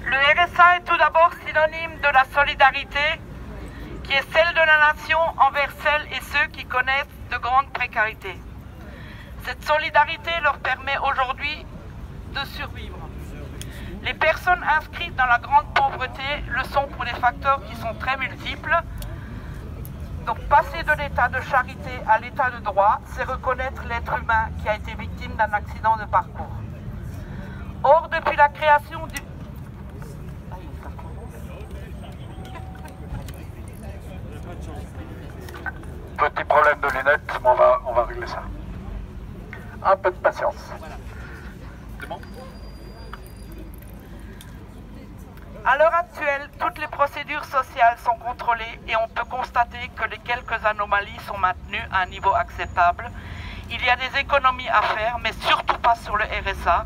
Le RSA est tout d'abord synonyme de la solidarité qui est celle de la nation envers celles et ceux qui connaissent de grandes précarités. Cette solidarité leur permet aujourd'hui de survivre. Les personnes inscrites dans la grande pauvreté le sont pour des facteurs qui sont très multiples. Donc passer de l'état de charité à l'état de droit, c'est reconnaître l'être humain qui a été victime d'un accident de parcours. Or, depuis la création du... Petit problème de lunettes, mais on va régler ça. Un peu de patience. C'est bon ? À l'heure actuelle, toutes les procédures sociales sont contrôlées et on peut constater que les quelques anomalies sont maintenues à un niveau acceptable. Il y a des économies à faire, mais surtout pas sur le RSA.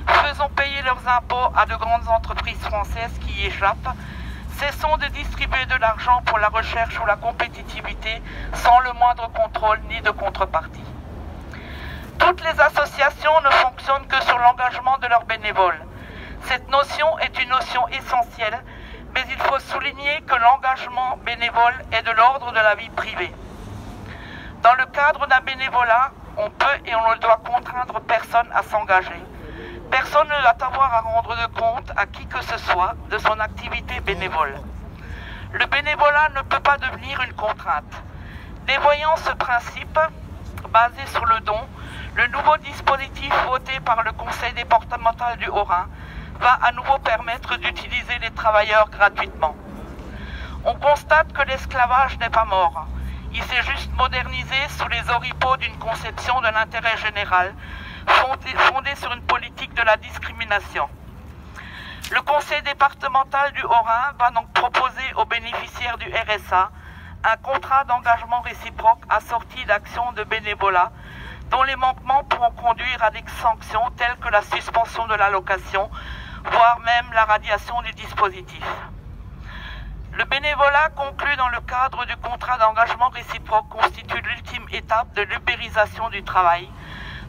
Faisons payer leurs impôts à de grandes entreprises françaises qui y échappent. Cessons de distribuer de l'argent pour la recherche ou la compétitivité sans le moindre contrôle ni de contrepartie. Toutes les associations ne fonctionnent que sur l'engagement de leurs bénévoles. Cette notion est une notion essentielle, mais il faut souligner que l'engagement bénévole est de l'ordre de la vie privée. Dans le cadre d'un bénévolat, on peut et on ne doit contraindre personne à s'engager. Personne ne doit avoir à rendre de compte à qui que ce soit de son activité bénévole. Le bénévolat ne peut pas devenir une contrainte. Dévoyant ce principe, basé sur le don, le nouveau dispositif voté par le Conseil départemental du Haut-Rhin va à nouveau permettre d'utiliser les travailleurs gratuitement. On constate que l'esclavage n'est pas mort. Il s'est juste modernisé sous les oripeaux d'une conception de l'intérêt général, fondée sur une politique de la discrimination. Le Conseil départemental du Haut-Rhin va donc proposer aux bénéficiaires du RSA un contrat d'engagement réciproque assorti d'actions de bénévolat dont les manquements pourront conduire à des sanctions telles que la suspension de l'allocation, voire même la radiation du dispositif. Le bénévolat conclu dans le cadre du contrat d'engagement réciproque constitue l'ultime étape de l'ubérisation du travail,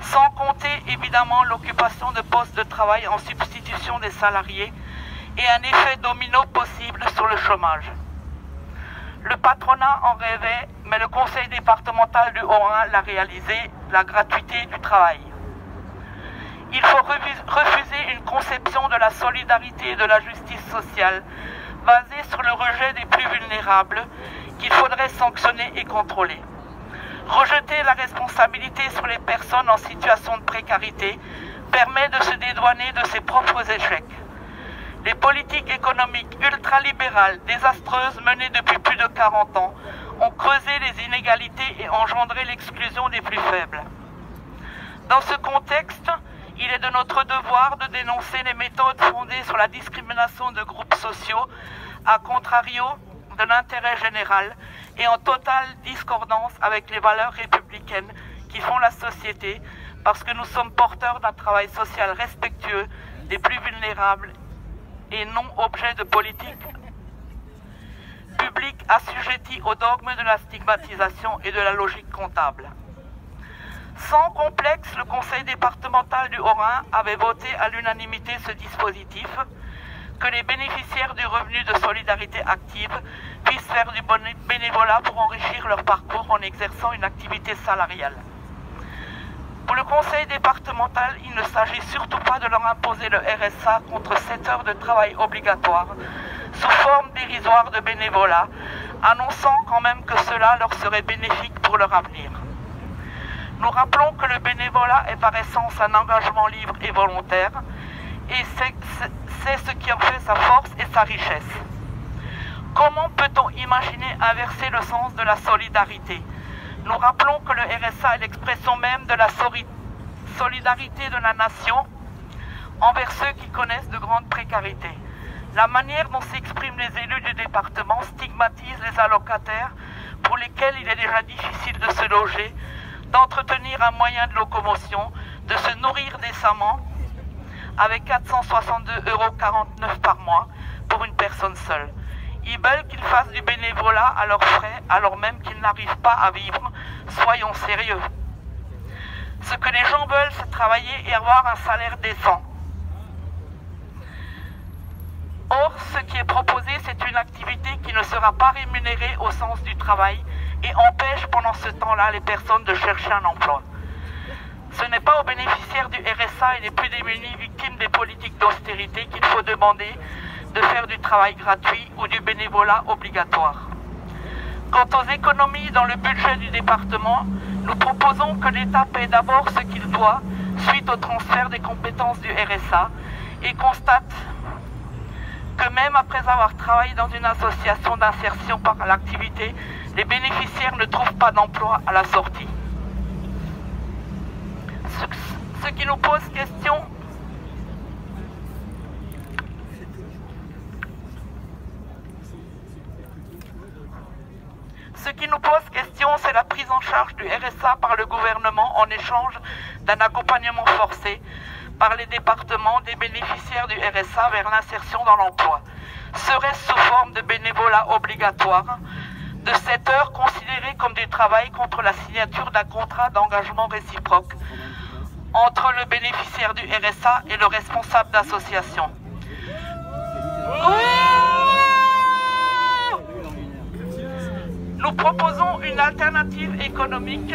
sans compter évidemment l'occupation de postes de travail en substitution des salariés et un effet domino possible sur le chômage. Le patronat en rêvait, mais le conseil départemental du Haut-Rhin l'a réalisé, la gratuité du travail. Il faut refuser une conception de la solidarité et de la justice sociale basée sur le rejet des plus vulnérables qu'il faudrait sanctionner et contrôler. Rejeter la responsabilité sur les personnes en situation de précarité permet de se dédouaner de ses propres échecs. Les politiques économiques ultralibérales désastreuses menées depuis plus de 40 ans ont creusé les inégalités et engendré l'exclusion des plus faibles. Dans ce contexte, il est de notre devoir de dénoncer les méthodes fondées sur la discrimination de groupes sociaux, à contrario de l'intérêt général et en totale discordance avec les valeurs républicaines qui font la société, parce que nous sommes porteurs d'un travail social respectueux des plus vulnérables et non objet de politique publique assujettie au dogme de la stigmatisation et de la logique comptable. Sans complexe, le Conseil départemental du Haut-Rhin avait voté à l'unanimité ce dispositif, que les bénéficiaires du revenu de solidarité active puissent faire du bénévolat pour enrichir leur parcours en exerçant une activité salariale. Pour le Conseil départemental, il ne s'agit surtout pas de leur imposer le RSA contre 7 heures de travail obligatoire, sous forme dérisoire de bénévolat, annonçant quand même que cela leur serait bénéfique pour leur avenir. Nous rappelons que le bénévolat est par essence un engagement libre et volontaire, et c'est ce qui en fait sa force et sa richesse. Comment peut-on imaginer inverser le sens de la solidarité ? Nous rappelons que le RSA est l'expression même de la solidarité de la nation envers ceux qui connaissent de grandes précarités. La manière dont s'expriment les élus du département stigmatise les allocataires pour lesquels il est déjà difficile de se loger, d'entretenir un moyen de locomotion, de se nourrir décemment avec 462,49 € par mois pour une personne seule. Ils veulent qu'ils fassent du bénévolat à leurs frais alors même qu'ils n'arrivent pas à vivre. Soyons sérieux. Ce que les gens veulent, c'est travailler et avoir un salaire décent. Or, ce qui est proposé, c'est une activité qui ne sera pas rémunérée au sens du travail et empêche pendant ce temps-là les personnes de chercher un emploi. Ce n'est pas aux bénéficiaires du RSA et les plus démunis victimes des politiques d'austérité qu'il faut demander de faire du travail gratuit ou du bénévolat obligatoire. Quant aux économies dans le budget du département, nous proposons que l'État paie d'abord ce qu'il doit suite au transfert des compétences du RSA et constate que même après avoir travaillé dans une association d'insertion par l'activité, les bénéficiaires ne trouvent pas d'emploi à la sortie. Ce qui nous pose question, c'est la prise en charge du RSA par le gouvernement en échange d'un accompagnement forcé par les départements des bénéficiaires du RSA vers l'insertion dans l'emploi. Serait-ce sous forme de bénévolat obligatoire, de 7 heures considérées comme du travail contre la signature d'un contrat d'engagement réciproque entre le bénéficiaire du RSA et le responsable d'association. Nous proposons une alternative économique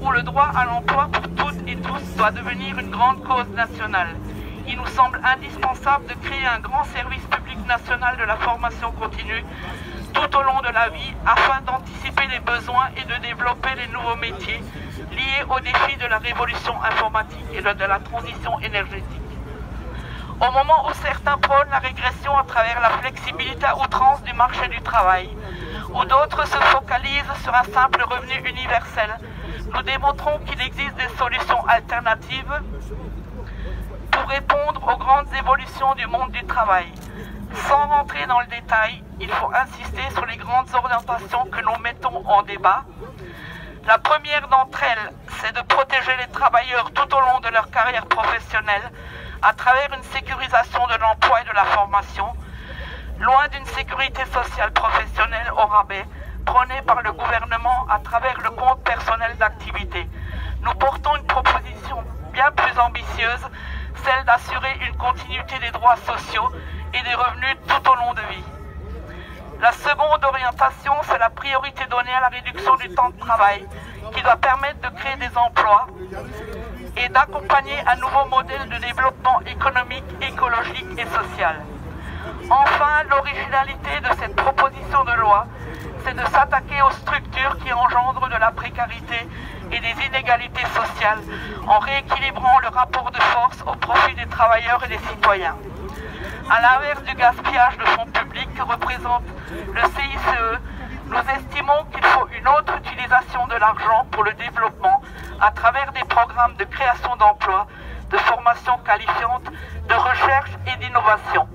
où le droit à l'emploi pour toutes et tous doit devenir une grande cause nationale. Il nous semble indispensable de créer un grand service public national de la formation continue tout au long de la vie afin d'anticiper les besoins et de développer les nouveaux métiers liés aux défis de la révolution informatique et de la transition énergétique. Au moment où certains prônent la régression à travers la flexibilité à outrance du marché du travail, où d'autres se focalisent sur un simple revenu universel, nous démontrons qu'il existe des solutions alternatives pour répondre aux grandes évolutions du monde du travail. Sans rentrer dans le détail, il faut insister sur les grandes orientations que nous mettons en débat. La première d'entre elles, c'est de protéger les travailleurs tout au long de leur carrière professionnelle à travers une sécurisation de l'emploi et de la formation, loin d'une sécurité sociale professionnelle au rabais prônée par le gouvernement à travers le compte personnel d'activité. Nous portons une proposition bien plus ambitieuse, celle d'assurer une continuité des droits sociaux et des revenus tout au long de vie. La seconde orientation, c'est la priorité donnée à la réduction du temps de travail, qui doit permettre de créer des emplois et d'accompagner un nouveau modèle de développement économique, écologique et social. Enfin, l'originalité de cette proposition de loi, c'est de s'attaquer aux structures qui engendrent de la précarité et des inégalités sociales en rééquilibrant le rapport de force au profit des travailleurs et des citoyens. À l'inverse du gaspillage de fonds publics que représente le CICE, nous estimons qu'il faut une autre utilisation de l'argent pour le développement à travers des programmes de création d'emplois, de formation qualifiante, de recherche et d'innovation.